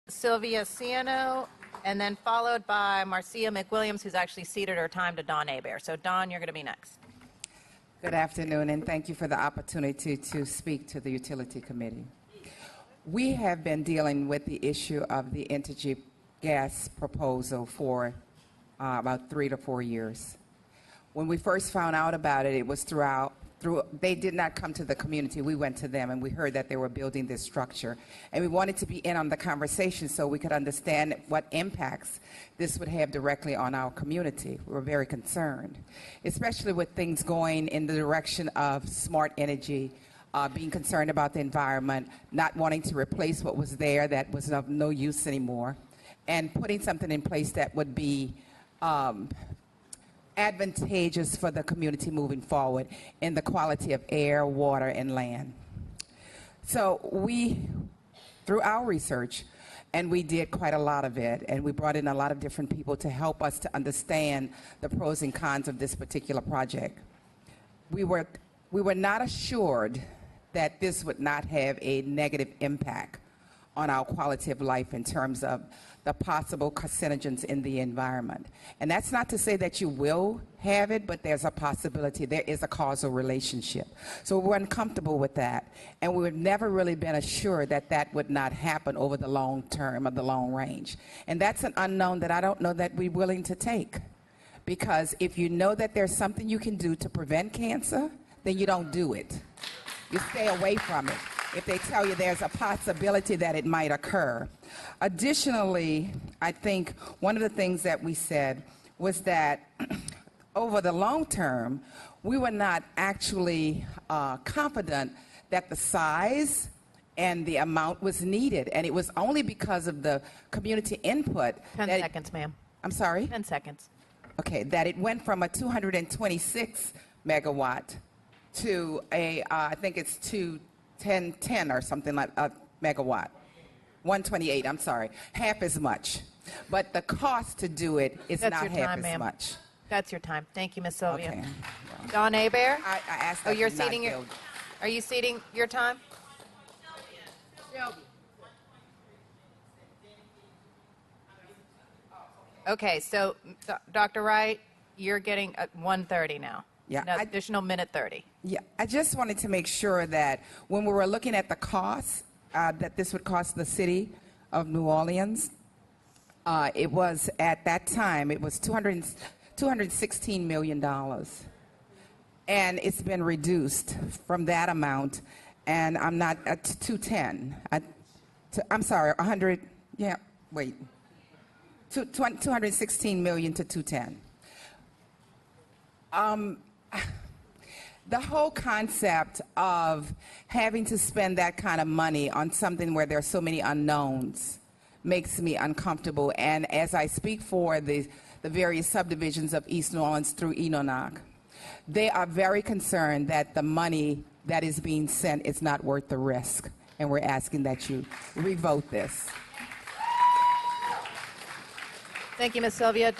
Sylvia Scineaux, and then followed by Marcia McWilliams, who's actually ceded her time to Don Hebert. So, Don, you're going to be next. Good afternoon, and thank you for the opportunity to speak to the Utility Committee. We have been dealing with the issue of the Entergy gas proposal for about 3 to 4 years. When we first found out about it, it was they did not come to the community. We went to them, and we heard that they were building this structure. And we wanted to be in on the conversation so we could understand what impacts this would have directly on our community. We were very concerned, especially with things going in the direction of smart energy, being concerned about the environment, not wanting to replace what was there that was of no use anymore, and putting something in place that would be advantageous for the community moving forward in the quality of air, water, and land. So we, through our research, and we did quite a lot of it, and we brought in a lot of different people to help us to understand the pros and cons of this particular project. We were not assured that this would not have a negative impact on our quality of life in terms of the possible carcinogens in the environment. And that's not to say that you will have it, but there's a possibility. There is a causal relationship. So we're uncomfortable with that. And we've never really been assured that that would not happen over the long term or the long range. And that's an unknown that I don't know that we're willing to take. Because if you know that there's something you can do to prevent cancer, then you don't do it. You stay away from it if they tell you there's a possibility that it might occur. Additionally, I think one of the things that we said was that over the long term, we were not actually confident that the size and the amount was needed. And it was only because of the community input. 10 seconds, ma'am. I'm sorry? 10 seconds. Okay, that it went from a 226 megawatt to I think it's 210 or something like a megawatt. 128, I'm sorry, half as much. But the cost to do it is not half as much. That's your time. Thank you, Ms. Sylvia. Okay. Don Hebert? I asked Are you ceding your time? Okay, so Dr. Wright, you're getting 1:30 now. Yeah, an additional minute 30. Yeah, I just wanted to make sure that when we were looking at the cost that this would cost the city of New Orleans, it was at that time, it was $216 million. And it's been reduced from that amount, and I'm not at 210. I'm sorry, 100, yeah, wait. 216 million to 210. The whole concept of having to spend that kind of money on something where there are so many unknowns makes me uncomfortable. And as I speak for the various subdivisions of East New Orleans through ENONAC, they are very concerned that the money that is being sent is not worth the risk. And we're asking that you revote this. Thank you, Ms. Sylvia.